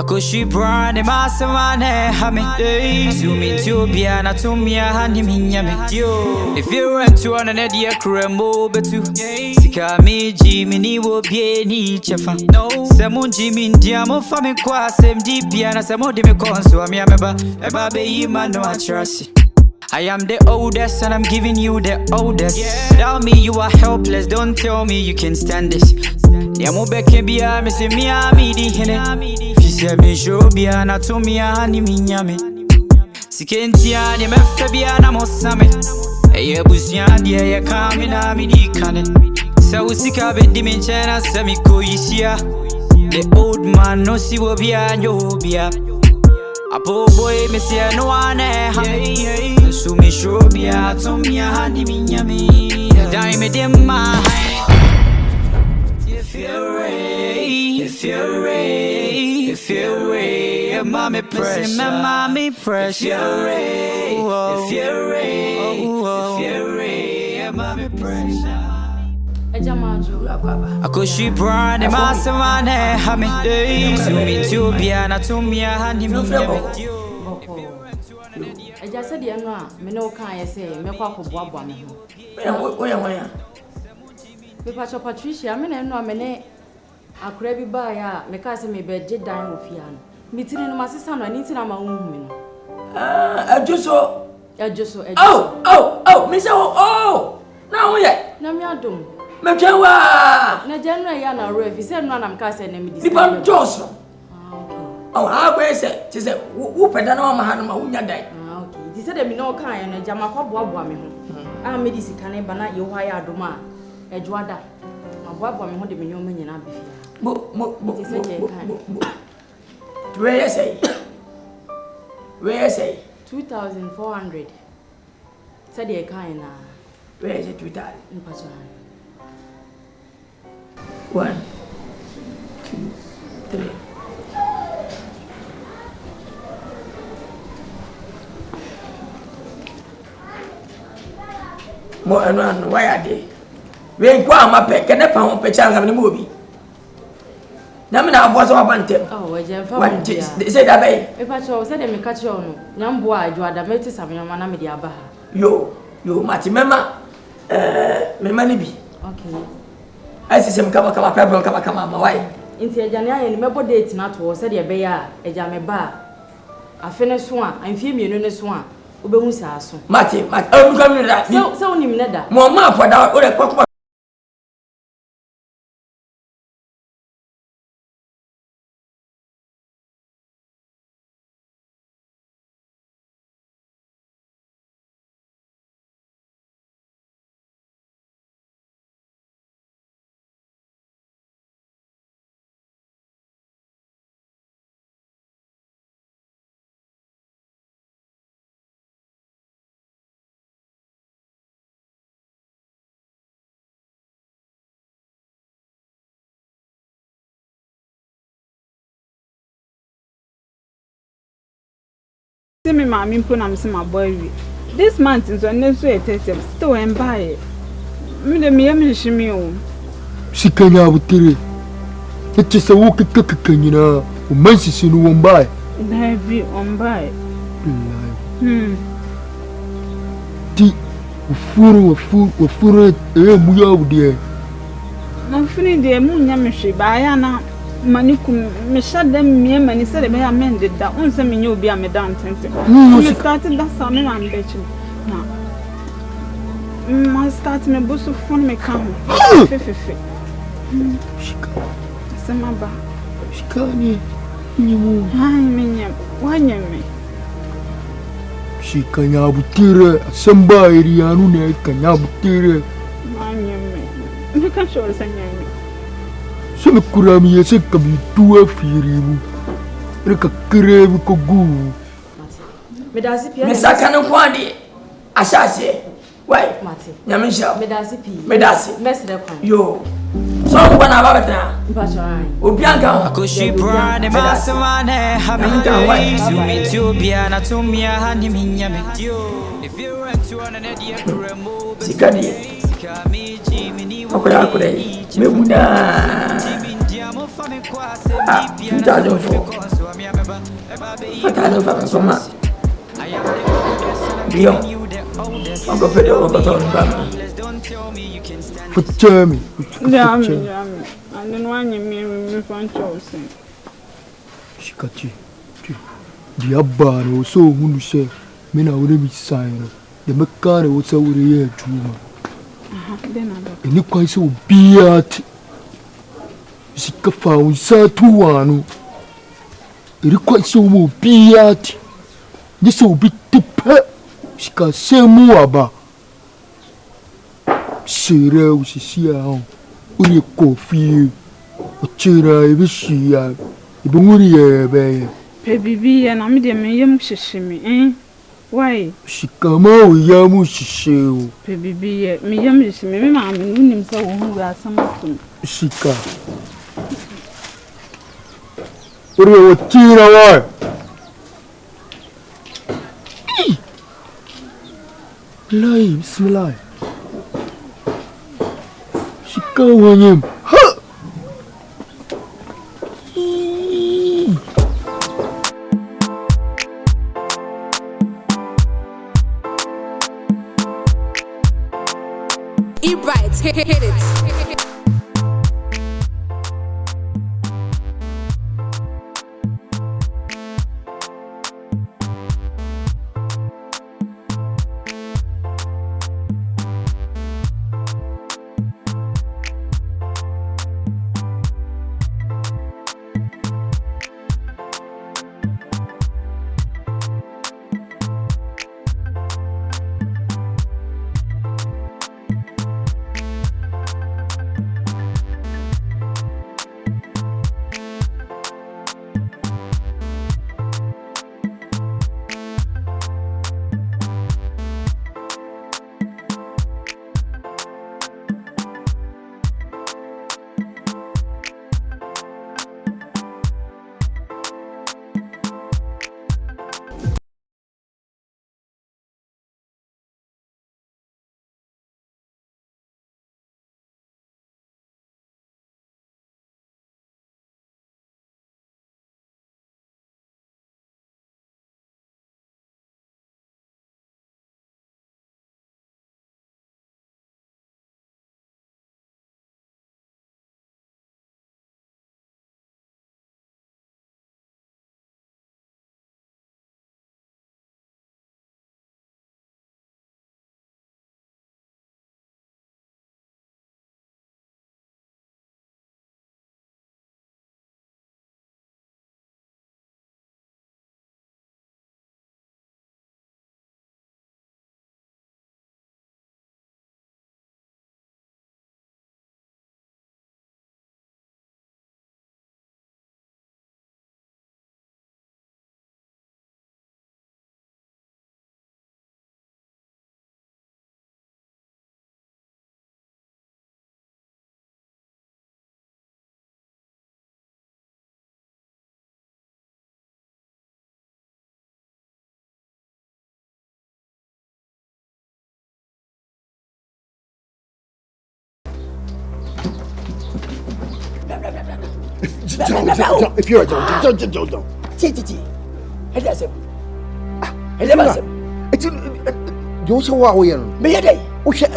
Akoshi brand masamane hame zoom into biana to me hani minyame if you rent to an idea kremo betu sika me jimini wo bie ni chefa no semu jimi ndiamo fami kwa sem di biana semu de me konso ami ameba eba be yima no atrasi I am the oldest and I'm giving you the oldest. Tell me you are helpless, don't tell me you can stand this. Yamo beke biya me se miya mi di hene. Fise me show biya na to miya hani minyame. Sikenti ya ni me fe biya na mosame. Eye busiya diye ye kami na mi di kane. Sa usika be di menchena se mi ko yisiya. The old man no si wo biya nyo biya. Apo boy me say no one ha so me show bia to me hani minyame dai me dem ma if you're ready mommy press if you're ready mommy press Akoshi brand masamane hame zoom into biana to me hani minyame Eja said the no me no kan say me kwa koboaboa me ho. Oya. Me Pacho Patricia me na no me ne akura bi ba ya me ka say me be je dan ofia no. Me tiri no masesa no ani tiri ma honhu me no. Ajuso. Oh, me say oh. Na ho ye. Na me adom. Me twa. Na January ya na ro fi say no na me ka say na me dis. Nipa Johnson. Oh, I go say, she said, who peda na ma hanu ma unya dai. Okay. She said me no kan ya na jama kwa boaboa me ho. Ah me dis kan ba na ye hwa ya adom a ejuada. Ma boaboa me ho de me nyoma nyina be fia. She said ye kan. Where say? 2,400. Said ye kan na. Where is it 2,000? In Pacho. 1, 2, 3. Mo anu why are they? We kwa ma pe kene pa ho pe changa me mo bi. Na me na abo so abantem. Oh, we je fa. They say that bay. E pa cho say dem me catch you no. Nyambo a Juada meti samyama na me di aba ha. Yo, mati mema mema ni bi. Okay. I see some kama problem kama ma why? Inti ejane aye ni mebo date na to say de be ya eja me ba. Afene so a, amfie mienu ne so a. Obehu sa aso. Mati, come in that. So onim ne da. Mo ma for that o de kwakwa. Me mama mpo na mse my boy wi. This month is on so etesem still en buy. Me de me yam shimi o. Sikanya butere. Eti se wo kekekanyina o mansisi no won buy. Na bi on buy. Ti ufuru muya udie. Na fini de mu nya me hwe ba ya na manikum me shada me mani se de be amende da onse me nya obi ameda ntente me started that same man bechi na ma start me bosu phone me ka ho fefe shika sama ba shikani nyimu ai me nya wanya me shikanya butire samba irianu ne kanya butire wanya me ka shoro sanya me so me kurami yese kabi tuwa firibu reka krebu ko gu Medasi pia. Me sakana kwandi asase. Why? Mate. Nyamisha. Medasi pi. Medasi. Mesre kwan. Yo. So ngwana babata. Mpacho ai. Obianka. Akoshi brand masamane hame zoom into biana to me hani minyame if you rent to an idea kremo Sikadi. Akoya akure. Me buda. For Jeremy. And then one you mean from Chelsea. She got you. The Abba was so who say, men are already sign. The Macana was over here too. And you quite so be at. She found Satuano. It is quite so be at. This will be the pet. She can say more about. Sera usisia uri kofi ochira ibishia ibunguri ebe Baby and I'm the medium shishimi why shikama uyamu shisheu baby medium shishimi mama nuni msa who are some shika uri ochira wa lai bismillah Go on him. E-Bright, hit it. If you're a don't. You show what we are. Me a day. Okay,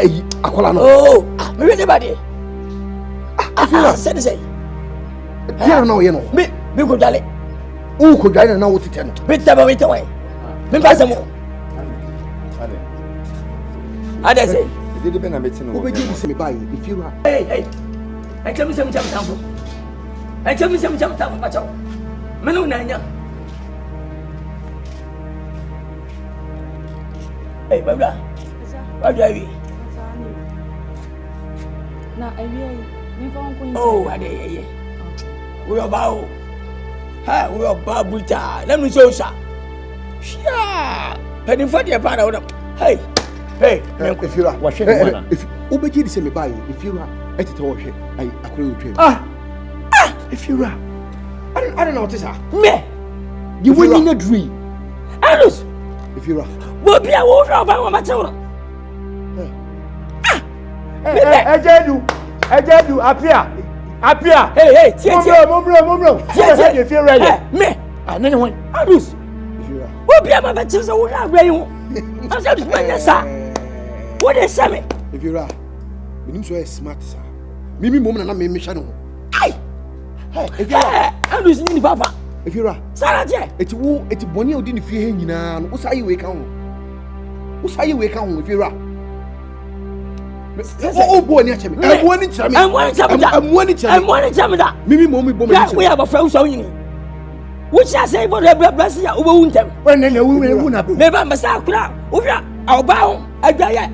Aqualano. Oh, me anybody. Say. Yeah, no, you know. Me go dale. Who could I know what to tell? Me taba me away. Me pass mo. Ada say. Did the meeting. Who begin to me by if you are. Hey. I tell me some jump down. I tell me some jump down for my child. Menu nanya. Hey, Baba. What do you? Na awie me fa nko yin. Oh, ade. We about. Ha, we about buta. Let me show you. Sha. Penny for the part of. Hey. If you are watching, if Ubeki is me by, if you are at it or I agree with you. If you are, I don't know what is that. Me, you win in a dream. Alice, if you are, we'll be a water about my children. I do, appear. Apia. Hey, Mom. You feel ready? Me. And anyone. Abus. What be my better so we are ready. I'm just what is Sammy? If you're right, so smart, sir. Mimi mom and I made me shadow. Hey, if you're I'm losing papa. If you're right, Sarah, it's Bonnie who didn't fear him now. What's how you wake home? What's how you wake home if you're right? Oh, boy, I'm wanting to Mimi mommy bomb. We have a friend so you. Which I say for the blessing of wound them. When then we will not be. Maybe I'm a sacra. I'll bow. I die.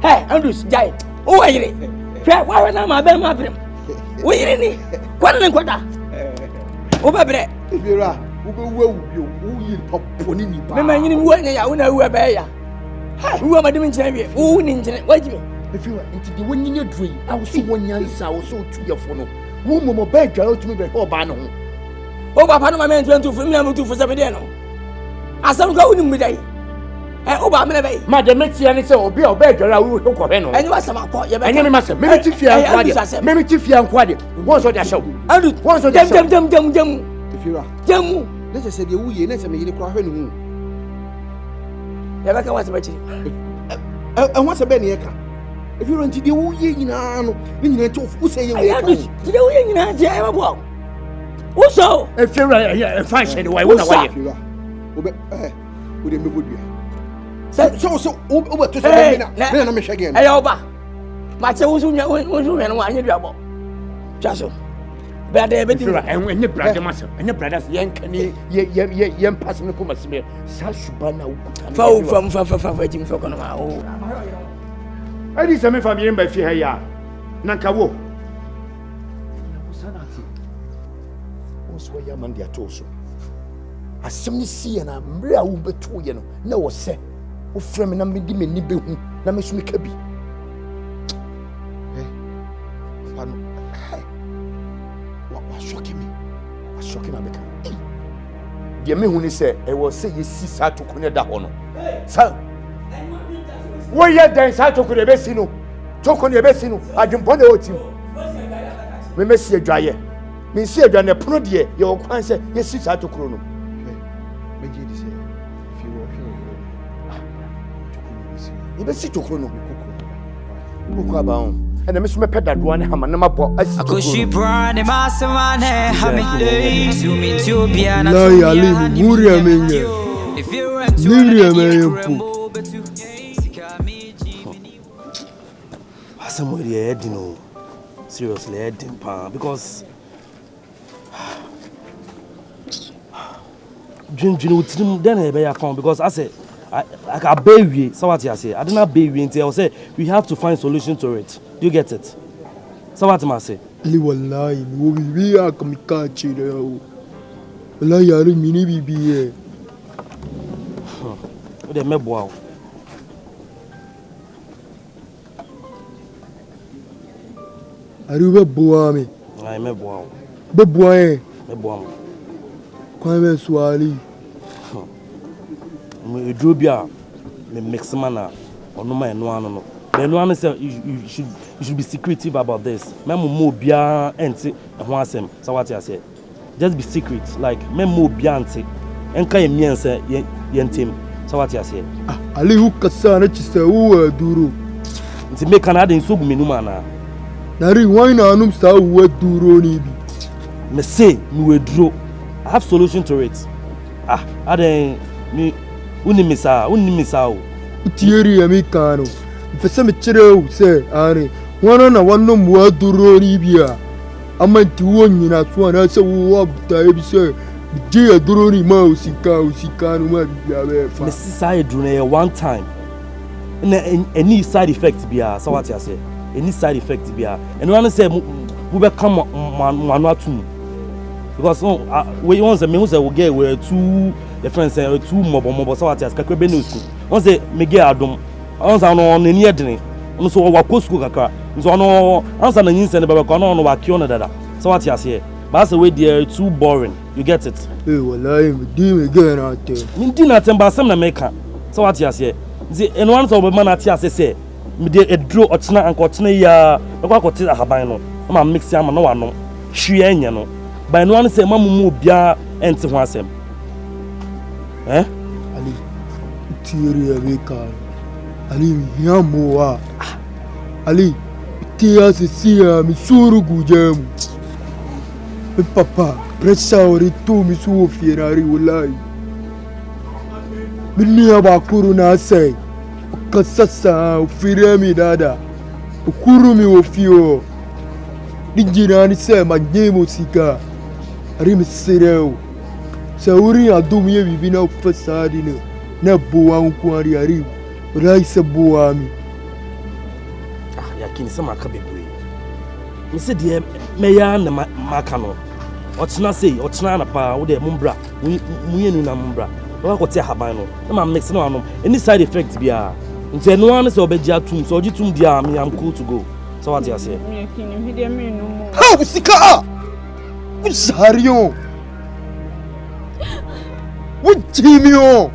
Hey, Andrews, die. Oh, I did. Why am I better? We didn't. Quarter. Over there. If you're right, you pop pony. Remember, you know where I am. Who am I doing? Who in it? Wait me. If you are into the winning your dream, I will see 1 year. I will show to your phone. Who more bad girl to me before Bano. Oh, Papa, my man went to for me. I'm to for 7 days. I saw going with day. Oh, I'm in a way. Madam, let's see any so be a bad girl. I will look for him. And you must have caught your enemy, master. Maybe Tiffy and Kwadwo. What's on that show? I do. What's on them. If you are, let's just say the wee and let's make you cry. Never was much. And what's a Benny? If you run to the wee, you know, who say you are to the wee, you know, also, if you're right, if I said, why would I? Would it be good? So, over to say, I'm again. Hey, Oba, my was when you double. Just so. But they be and when you brother master and your brothers young person come as me, Sashubana from waiting for Conoma. I did some family by Fia Nkansah. Where your man dear toso. As some see and I'm real beto, you know, no say, who frame and I'm in the nibu, Namis Mikabi. What was shocking me? Was shocking my become. The me who said, I will say, you see, how to connect that honor. Sir, why yet dance how to the Bessino? Talk on your Bessino, I jump on the old team. We may see a dryer. Me see a dryer, Prodier, your answer, yes, sits out to Chrono. If you were here, you may sit to Chrono. And I miss my pet that one hammer, number four. I could she brand a master man, Hamid, zooming to be an if you were somebody head, you know, seriously, head because then I found because I said I can baby. So what I say, I didn't baby until I say we have to find solution to it. Do you get it? So what I say? Wallahi, we are coming catch you. Wallahi, I mini be here. The mebo. Aruba boami. I mebo. Beboy. Mebo. Kwame swali. Me drobia me mix mana ono ma eno ano no. The no say you should be secretive about this. Memo mo bia enti ho asem. So what I say? Just be secret. Like memo bia enti. Enka yemiense yentem. So what I say? Ali hu kasa na chise wo duro. Nti me Canada nso gu menu mana. Nari wine anum sa wo duro ni bi. Me say me withdraw. I have solution to it. Aden me unimisa o. Utieri amikano. Fese me chireu se are. Wana na wano mo duro ni bia. Amanti wo nyina so na se wo abta e bi se. Je duro ni ma usika no ma bia be fa. Me say duro na one time. Any side effects bia so what I say. Any side effects bia. And one say we become manual too. Because we once me say we get we two the friends say two mobo so what as kakra be no su once me get adom once no nani edene once wa kosko kakra so no answer na nyinse ne be ko no wa kio no dada so what as here but say we dey too boring, you get it. Wallahi me di me get na te me di na temba asem na meka so what as here see anyone so be man ati ase say me dey edro ochina anko ochina ya e kwa kote ahaban no ma mix am no wanom hwe enye no by no one say mamumu bia enti ho asem ali tiere abeka ali hiamoa ali tia sesia mi suru gujem papa pressa ori tu mi su fierari wallahi minni abakuru na sai kasasa firemi dada kurumi ofio dijirani se magemo sika rim sereu sauri adum ye bibina fasadi ne na boa nkwari ari raisa boa mi yakini sama ka bebre mi se de meya na maka no otena sei otena na pa wo de mumbra muyenu na mumbra no ko te haban no na ma mix no anom any side effect bia nti no one se obeji atum so ojitum bia me am cool to go so what you say yakini mi de me no mo ha usika usarion wujimio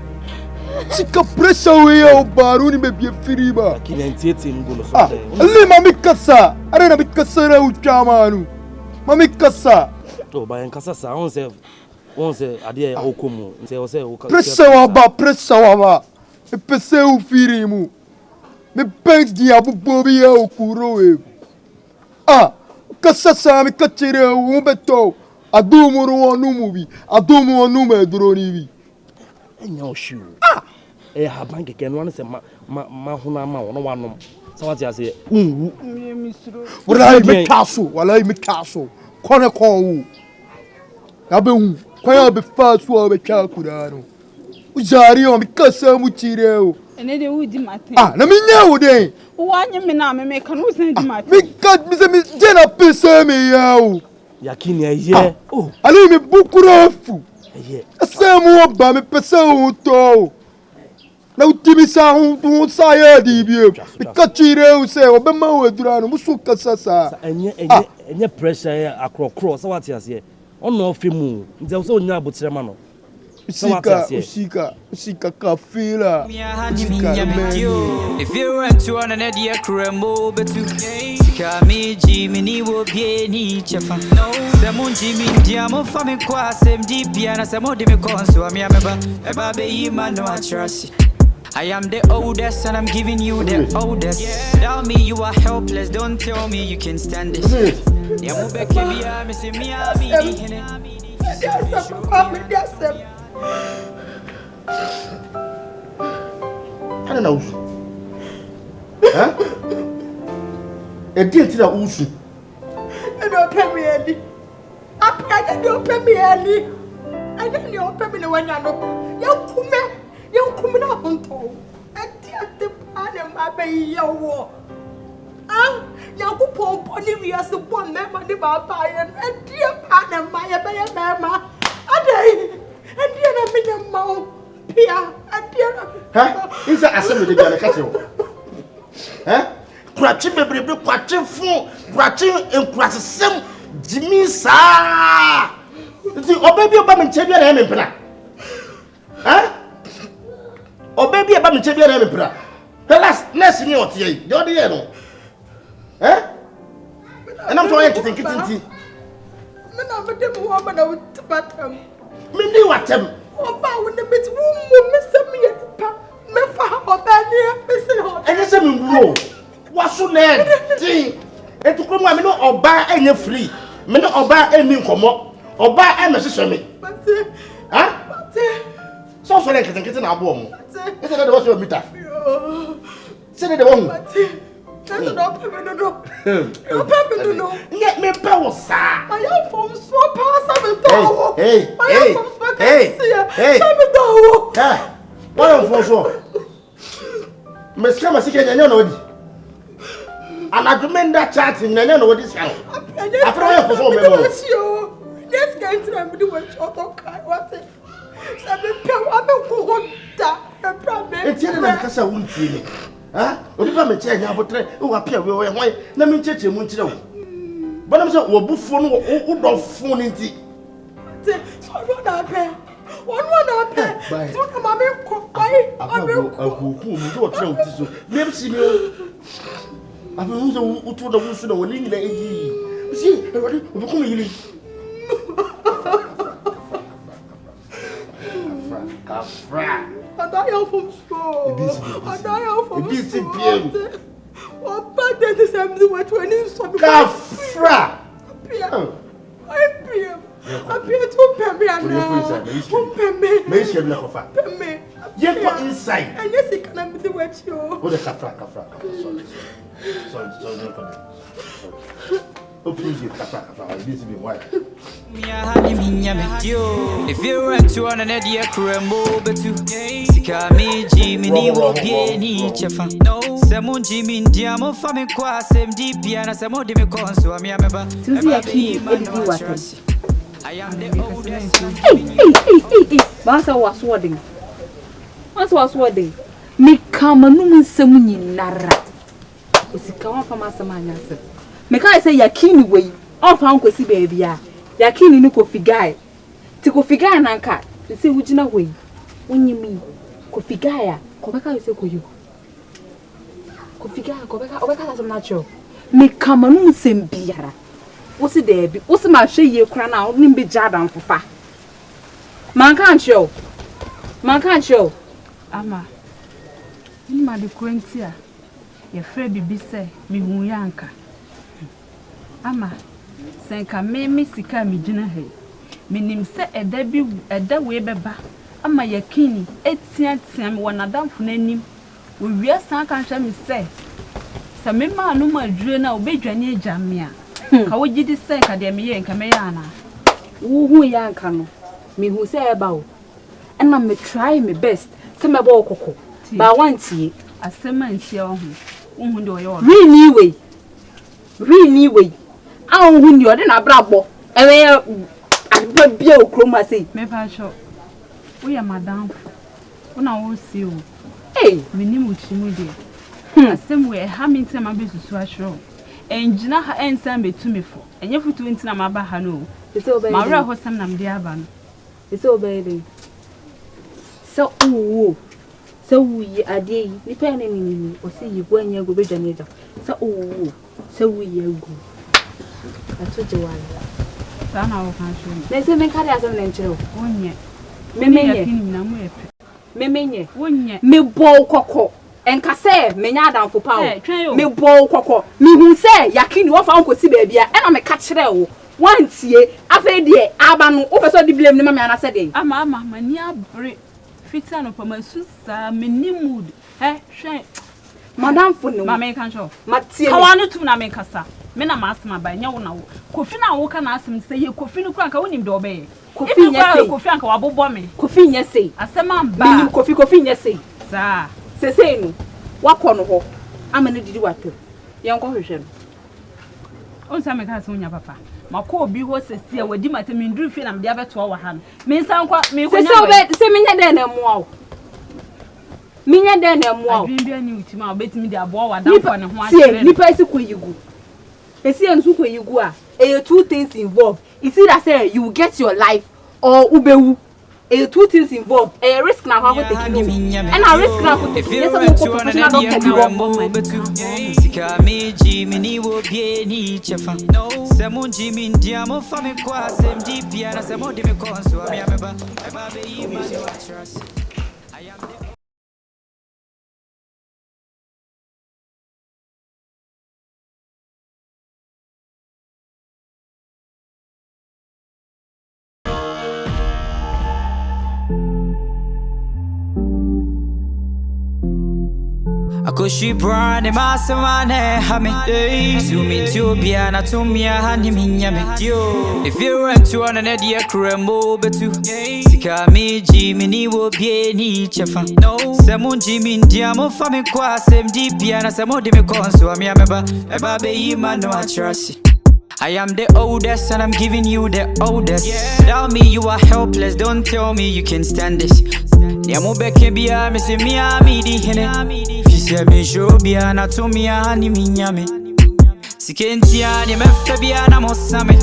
sika pressa we o baruni me bia firiba yakini entieti ngo no so ali mami kasa are na bikasara uchamanu mami kasa to ba Nkansah sa on se ade okomu nti o se o pressa waba epese u firimu me banks di abubobi ya okuro e kasa sa mi kachere u beto adumuru onumubi adumu onume droni bi enya oshu haban keke no se ma huna ma wono wanom so what you say unwu mi suro wallahi me kaso kone konwu abehu kwaya be fasu o be chakurano ujari o mi kasa mu chireo ene de wudi matin na mi nya wo den wanye me na me kan wo san di matin mi ka mi se mi jena pese me yawo yakini aye ali mi bukurofu asemu oba mi pese o to na utimi sa hu sa ya di bi ka chireo se o be ma wo durano musu kasa sa enye pressure akrokro so what you say ono fimu nze so nya abotre ma no usika kafila if you went to an idea crembo betu sika meji mini wo bie ni chefa semo jimi diamo fami kwa sem dipia na semo de me konso ami ameba eba be yima no atrasi I am the oldest and I'm giving you the oldest. Tell me you are helpless, don't tell me you can stand this. I don't know. Huh? A deal to the Usu. I don't pay me any. I don't pay me any. I don't know pay me when I know. You come up on top. I did the pan and my baby. Yo, you go pump on the as the one member the Baba and dear pan and my baby mamma. And dear a mount. Pia, and dear. Huh? Is that assembly the cattle? Huh? Cratching baby, cratching full, cratching and cratching Jimmy Sa. The baby about me, Chabia and Emperor. Huh? O baby about me, Chabia and Emperor. Her last in your tea, you're the end. Eh? And I'm trying to think it's in tea. I'm a dim woman out to bathroom. Me knew what them. Oh, when the bit womb, Mr. Me, Mefa, or Banner, Mr. And it's a rule. What's your name? See, and to come, I know, or buy any free. Me no or buy any come or buy any necessary. Huh? So for like getting a bomb. It's another was your meter. Say the one. Let me power, sir. I am from Swap. Hey. What am for sure? Miss Kama and you know. And I recommend that chat in the know this house. I forgot you. Yes, going to do what what it. It's in Nkansah won't feel it. Huh? What if I'm a chair now? But who appear we why? Let me check him. But I'm so buffon who don't phone in tea. So one up here. One up here. So come on, I'm who told the Wusu when he See, what come you? Kafra. I die from school. I die from school. What bad that is happening with 20 something? Kafra. I appear to pay now. May she not offer. Pay. Yet what inside? And yes, he can be the wet you. What a Kafra. Sorry. Open the Kafra. This is why. If you rent to an idea, Crembo, but to Sikami, Jimmy, will be any chefa. No, Samon Jimmy, Diamo, Family Qua, same deep piano, some more demicons, so I'm Yamaba. I am the oldest. Hey. Master was wording. What was wording? Me come a no semuni nara. Is it come from Master Manasa? Make I say Yakini way off Uncle Si baby. Yakini no coffee guy. To coffee guy and anchor. To see which no way. When you mean coffee guy, Kobeka is a you. Coffee guy, Kobeka has a natural. Me come a no sem biara. What's it there? What's my share you crown out? Nimby Jardan for fa. Man can't show. Ama. Ni ma de kwentia. Ye frɛ bibi sɛ me hu yanka. Ama. Senka me sika me gyina he. Menim sɛ ɛda we bɛba. Ama yakini etia me wonadamfo nanim. Wo wia san kan hwɛ me sɛ me ma no ma dure na obedwane agya me a. Ka wo gidi sɛ ka de me ye nka me ya ana. Wo hu yanka no. Me hu sɛ eba o. And I'm try my best. Say my boy koko. But once ye, a semen see on Really way. I don't win you, then I brabo. I will be a chroma say. Maybe show. We are madame. When I will see you. Hey, me name with you, dear. Same way, Hamilton, my business was show. And Jina her answer me to me for. And you put into my bahano. It's over. My real husband, I'm dear ban. It's over. So we are day, depending or see you when you go with your nature. So we are good. I told you one. Son, I can't show you. There's a mechanic as an angel. One yet. Me, one yet. Me bow coco. And Nkansah, me nyada for power. Me bow coco. Me who say, Yakini, what Uncle Si baby, and I'm a catcher. Once ye, after the Aban, over so the blame the mamma, and I said, Ama, my near break. Fitan of my sister, me mood. Madame for no mamma can show. Matia, I want to Nkansah. Men are master by now. Kofina walk and ask him, say, you Kofino crack, I wouldn't obey. Kofi or bommy. Kofi, yes, say. As a man, bam, Kofi, yes, say. Sir, say, no. What corner? I'm going to do what? Young corruption. Oh, some has on your papa. My poor be was a seer with Dimata mean drew fin and the other to our hand. Means I'm quite me so bad, say me then and wow. Me then and wow. Be a new to my bet me the boy and one. Nipper, you go. A see and who you go. Two things involved. It's either say you will get your life or Ubewu. Two things involved. A risk now how to take you. And I risk now to take you. Akoshi brand masamane hame zoom into biana to me hani minyame dio. If you rent to an idea crembo betu Sikami Jimmy will be any chefa. No, Samon Jimmy Diamo Family Qua, same deep piano, some more demicons, so I'm Yamaba, baby, man, no, I trust. I am the oldest and I'm giving you the oldest. Tell me you are helpless, don't tell me you can stand this. Yamobeke bia, Missy Mia, Midi, Hene. Fisher, me show bia, Natomia, Hani Minyame. Sikentia, the Mefabia, Namosame.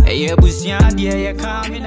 A year, Busia, dear, coming,